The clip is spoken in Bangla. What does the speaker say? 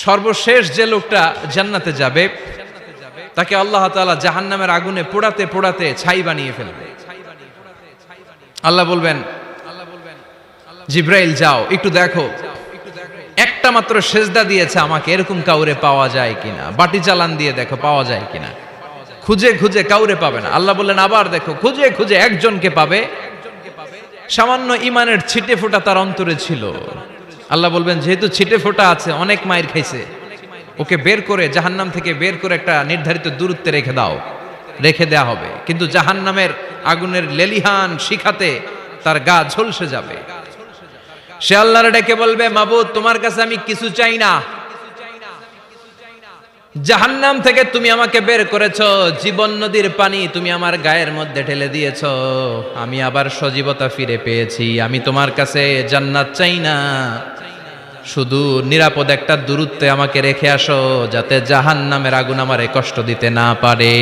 সর্বশেষ যে লোকটা জান্নাতে যাবে তাকে আল্লাহ তাআলা জাহান্নামের আগুনে পোড়াতে পোড়াতে ছাই বানিয়ে ফেলবে। আল্লাহ বলবেন, জিব্রাইল যাও একটু দেখো, একটা মাত্র সেজদা দিয়েছে আমাকে, এরকম কাউরে পাওয়া যায় কিনা। বাটি চালান দিয়ে দেখো পাওয়া যায় কিনা। খুঁজে খুঁজে কাউরে পাবে না। আল্লাহ বললেন আবার দেখো, খুঁজে খুঁজে একজনকে পাবে, সামান্য ইমানের ছিটে ফোঁটা তার অন্তরে ছিল। আল্লাহ বলবেন যেহেতু ছিটে ফোঁটা আছে, অনেক মায়ের খাইছে, ওকে বের করে জাহান্নাম থেকে বের করে একটা নির্ধারিত দূরত্বে রেখে দাও। রেখে দেয়া হবে, কিন্তু জাহান্নামের আগুনের লেলিহান শিখাতে তার গা ঝলসে যাবে। সে আল্লাহর ডেকে বলবে, মাবুদ তোমার কাছে আমি কিছু চাই না, জাহান্নাম থেকে তুমি আমাকে বের করেছো, জীবন নদীর পানি তুমি আমার গায়ের মধ্যে ঢেলে দিয়েছো, আমি আবার সজীবতা ফিরে পেয়েছি। আমি তোমার কাছে জান্নাত চাই না, শুধু নিরাপদ একটা দূরত্বে আমাকে রেখে আসো, যাতে জাহান্নামের আগুন আমারে কষ্ট দিতে না পারে।